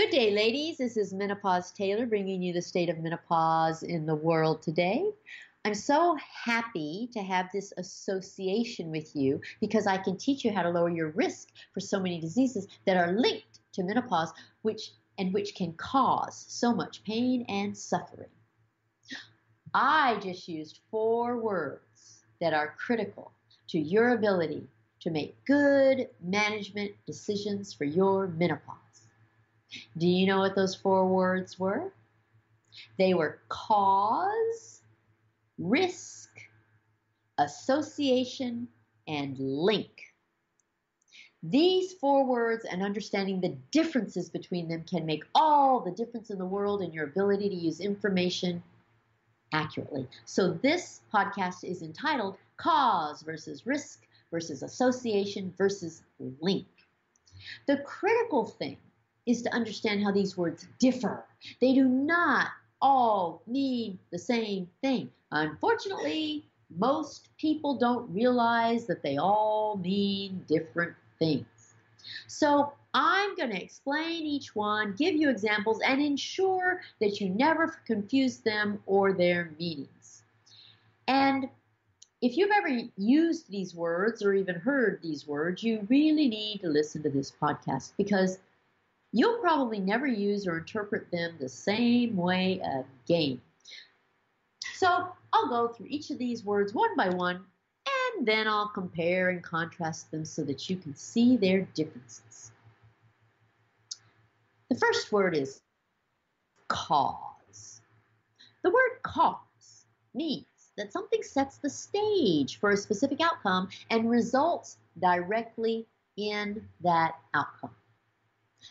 Good day, ladies. This is Menopause Taylor bringing you the state of menopause in the world today. I'm so happy to have this association with you because I can teach you how to lower your risk for so many diseases that are linked to menopause, which can cause so much pain and suffering. I just used 4 words that are critical to your ability to make good management decisions for your menopause. Do you know what those 4 words were? They were cause, risk, association, and link. These 4 words and understanding the differences between them can make all the difference in the world in your ability to use information accurately. So this podcast is entitled Cause versus Risk versus Association versus Link. The critical thing is to understand how these words differ. They do not all mean the same thing. Unfortunately, most people don't realize that they all mean different things. So I'm going to explain each one, give you examples, and ensure that you never confuse them or their meanings. And if you've ever used these words or even heard these words, you really need to listen to this podcast because you'll probably never use or interpret them the same way again. So I'll go through each of these words one by one, and then I'll compare and contrast them so that you can see their differences. The first word is cause. The word cause means that something sets the stage for a specific outcome and results directly in that outcome.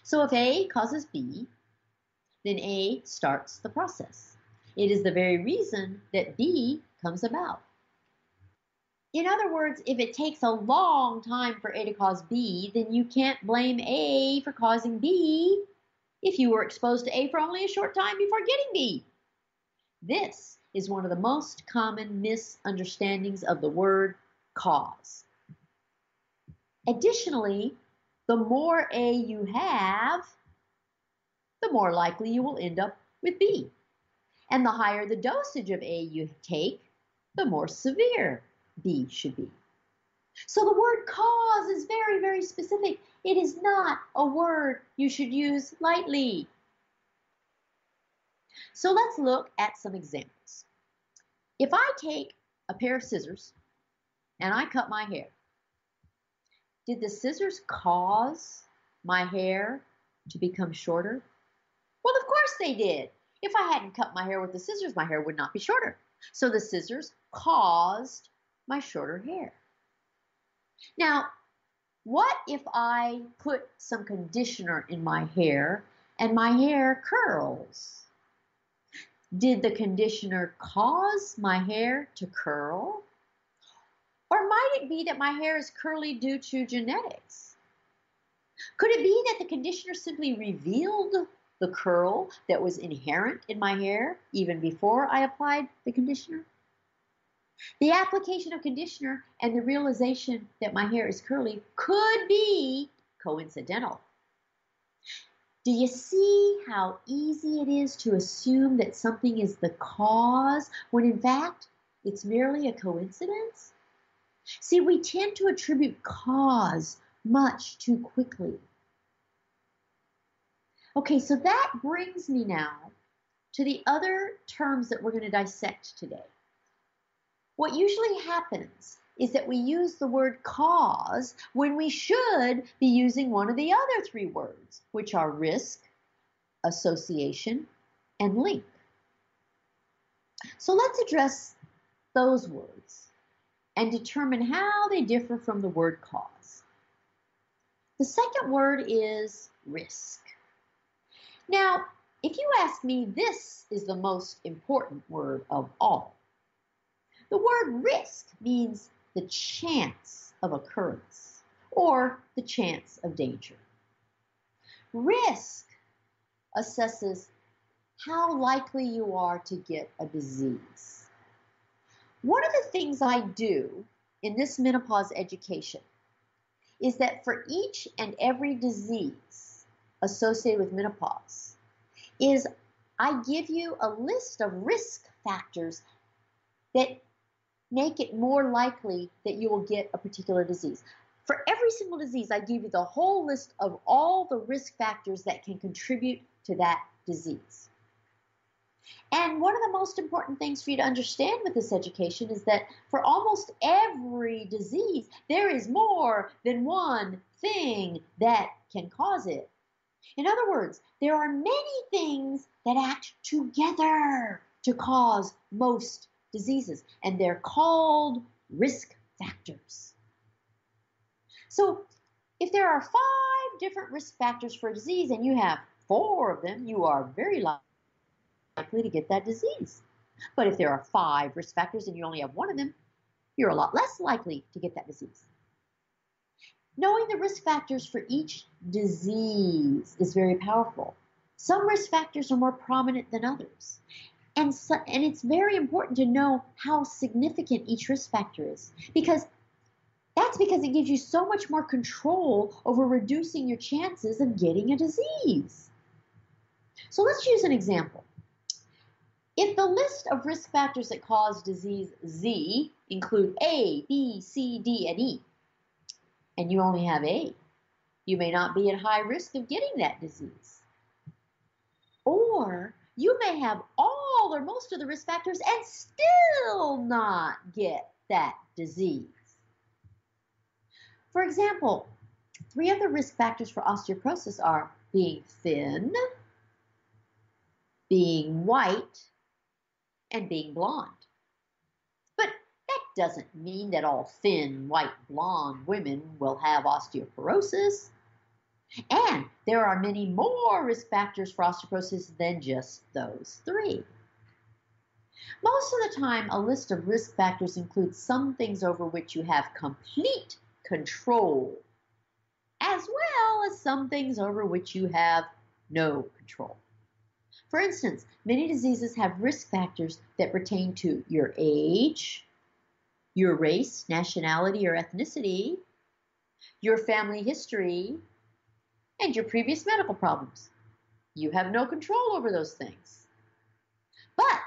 So if A causes B, then A starts the process. It is the very reason that B comes about. In other words, if it takes a long time for A to cause B, then you can't blame A for causing B if you were exposed to A for only a short time before getting B. This is one of the most common misunderstandings of the word cause. Additionally, the more A you have, the more likely you will end up with B. And the higher the dosage of A you take, the more severe B should be. So the word cause is very, very specific. It is not a word you should use lightly. So let's look at some examples. If I take a pair of scissors and I cut my hair, did the scissors cause my hair to become shorter? Well, of course they did. If I hadn't cut my hair with the scissors, my hair would not be shorter. So the scissors caused my shorter hair. Now, what if I put some conditioner in my hair and my hair curls? Did the conditioner cause my hair to curl? Or might it be that my hair is curly due to genetics? Could it be that the conditioner simply revealed the curl that was inherent in my hair even before I applied the conditioner? The application of conditioner and the realization that my hair is curly could be coincidental. Do you see how easy it is to assume that something is the cause when in fact it's merely a coincidence? See, we tend to attribute cause much too quickly. Okay, so that brings me now to the other terms that we're going to dissect today. What usually happens is that we use the word cause when we should be using one of the other 3 words, which are risk, association, and link. So let's address those words and determine how they differ from the word cause. The second word is risk. Now, if you ask me, this is the most important word of all. The word risk means the chance of occurrence or the chance of danger. Risk assesses how likely you are to get a disease. One of the things I do in this menopause education is that for each and every disease, associated with menopause is I give you a list of risk factors that make it more likely that you will get a particular disease. For every single disease, I give you the whole list of all the risk factors that can contribute to that disease. And one of the most important things for you to understand with this education is that for almost every disease, there is more than one thing that can cause it. In other words, there are many things that act together to cause most diseases, and they're called risk factors. So if there are 5 different risk factors for a disease and you have 4 of them, you are very likely to get that disease. But if there are 5 risk factors and you only have 1 of them, you're a lot less likely to get that disease. Knowing the risk factors for each disease is very powerful. Some risk factors are more prominent than others. And it's very important to know how significant each risk factor is, because it gives you so much more control over reducing your chances of getting a disease. So let's use an example. If the list of risk factors that cause disease Z include A, B, C, D, and E, and you only have A, you may not be at high risk of getting that disease. Or you may have all or most of the risk factors and still not get that disease. For example, 3 of the risk factors for osteoporosis are being thin, being white, and being blonde. But that doesn't mean that all thin, white, blonde women will have osteoporosis. And there are many more risk factors for osteoporosis than just those 3. Most of the time, a list of risk factors includes some things over which you have complete control, as well as some things over which you have no control. For instance, many diseases have risk factors that pertain to your age, your race, nationality, or ethnicity, your family history, and your previous medical problems. You have no control over those things. But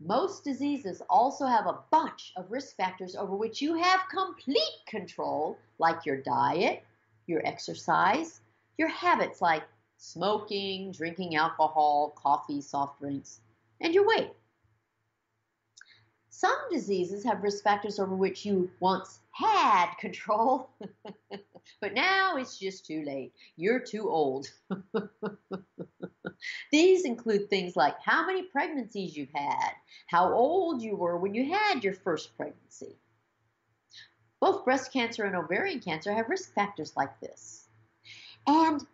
most diseases also have a bunch of risk factors over which you have complete control, like your diet, your exercise, your habits like smoking, drinking alcohol, coffee, soft drinks, and your weight. Some diseases have risk factors over which you once had control, but now it's just too late. You're too old. These include things like how many pregnancies you've had, how old you were when you had your first pregnancy. Both breast cancer and ovarian cancer have risk factors like this. And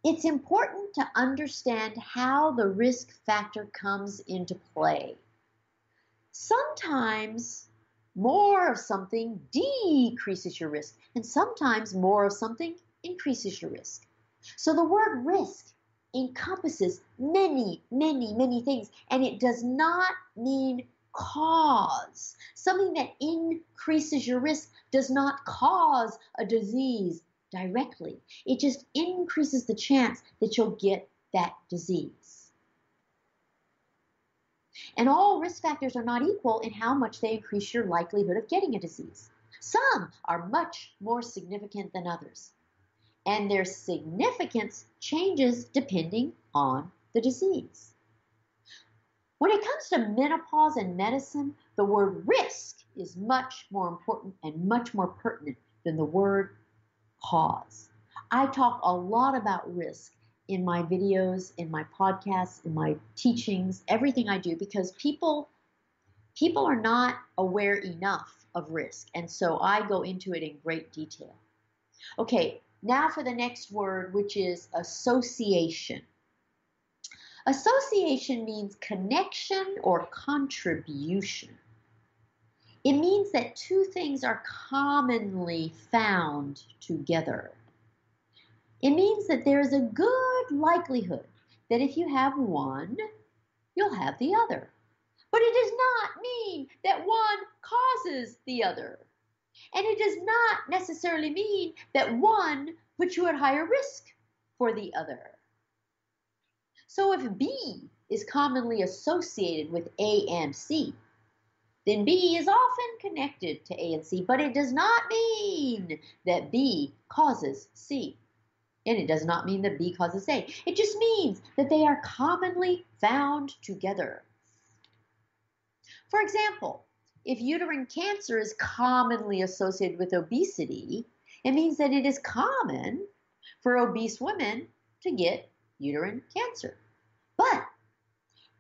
it's important to understand how the risk factor comes into play. Sometimes more of something decreases your risk, and sometimes more of something increases your risk. So the word risk encompasses many, many, many things, and it does not mean cause. Something that increases your risk does not cause a disease directly. It just increases the chance that you'll get that disease. And all risk factors are not equal in how much they increase your likelihood of getting a disease. Some are much more significant than others, and their significance changes depending on the disease. When it comes to menopause and medicine, the word risk is much more important and much more pertinent than the word cause. I talk a lot about risk in my videos, in my podcasts, in my teachings, everything I do, because people are not aware enough of risk, and so I go into it in great detail. Okay, now for the next word, which is association. Association means connection or contribution. It means that 2 things are commonly found together. It means that there is a good likelihood that if you have one, you'll have the other. But it does not mean that one causes the other. And it does not necessarily mean that one puts you at higher risk for the other. So if B is commonly associated with A and C, then B is often connected to A and C, but it does not mean that B causes C. And it does not mean that B causes A. It just means that they are commonly found together. For example, if uterine cancer is commonly associated with obesity, it means that it is common for obese women to get uterine cancer. But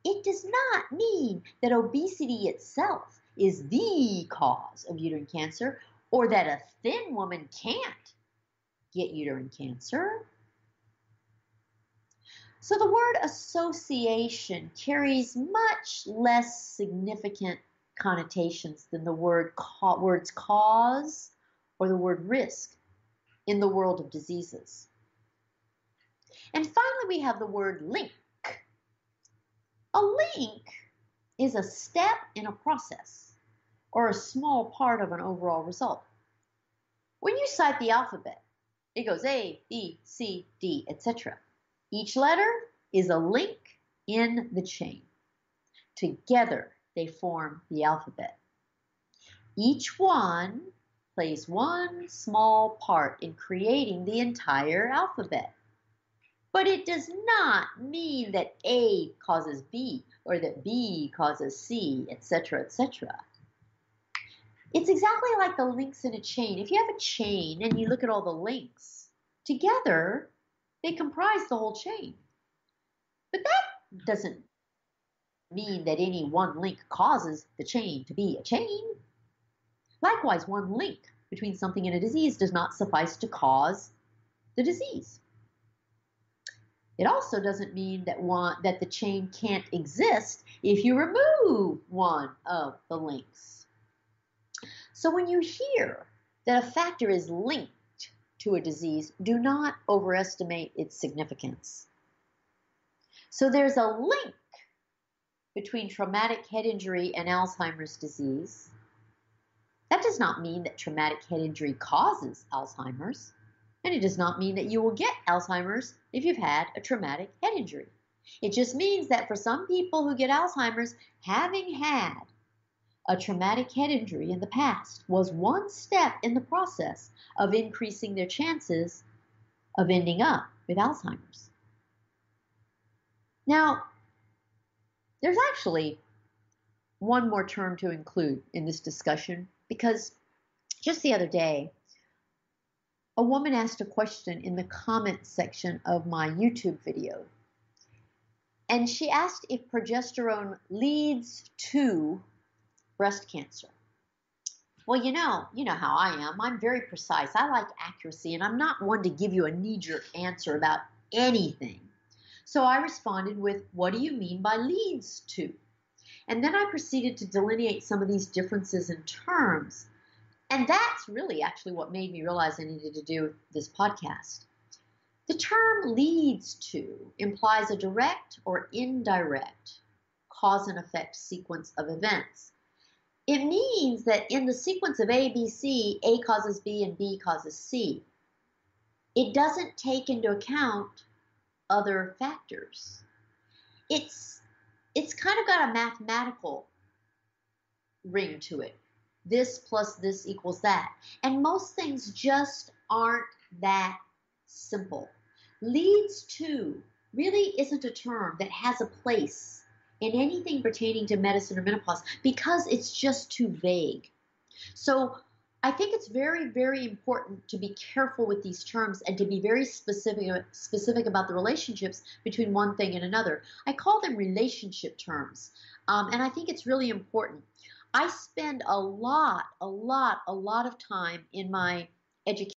it does not mean that obesity itself is the cause of uterine cancer, or that a thin woman can't get uterine cancer. So the word association carries much less significant connotations than the words cause or the word risk in the world of diseases. And finally, we have the word link. A link is a step in a process or a small part of an overall result. When you cite the alphabet, it goes A, B, C, D, etc. Each letter is a link in the chain. Together, they form the alphabet. Each one plays one small part in creating the entire alphabet. But it does not mean that A causes B or that B causes C, etc., etc. It's exactly like the links in a chain. If you have a chain and you look at all the links, together they comprise the whole chain. But that doesn't mean that any one link causes the chain to be a chain. Likewise, one link between something and a disease does not suffice to cause the disease. It also doesn't mean that the chain can't exist if you remove one of the links. So when you hear that a factor is linked to a disease, do not overestimate its significance. So there's a link between traumatic head injury and Alzheimer's disease. That does not mean that traumatic head injury causes Alzheimer's, and it does not mean that you will get Alzheimer's if you've had a traumatic head injury. It just means that for some people who get Alzheimer's, having had a traumatic head injury in the past was one step in the process of increasing their chances of ending up with Alzheimer's. Now, there's actually one more term to include in this discussion, because just the other day, a woman asked a question in the comment section of my YouTube video. And she asked if progesterone leads to breast cancer. Well, you know how I am. I'm very precise. I like accuracy, and I'm not one to give you a knee-jerk answer about anything. So I responded with, what do you mean by leads to? And then I proceeded to delineate some of these differences in terms. And that's really actually what made me realize I needed to do this podcast. The term leads to implies a direct or indirect cause and effect sequence of events. It means that in the sequence of A, B, C, A causes B and B causes C. It doesn't take into account other factors. It's kind of got a mathematical ring to it. This plus this equals that. And most things just aren't that simple. Leads to really isn't a term that has a place in anything pertaining to medicine or menopause because it's just too vague. So I think it's very, very important to be careful with these terms and to be very specific about the relationships between one thing and another. I call them relationship terms, and I think it's really important. I spend a lot of time in my education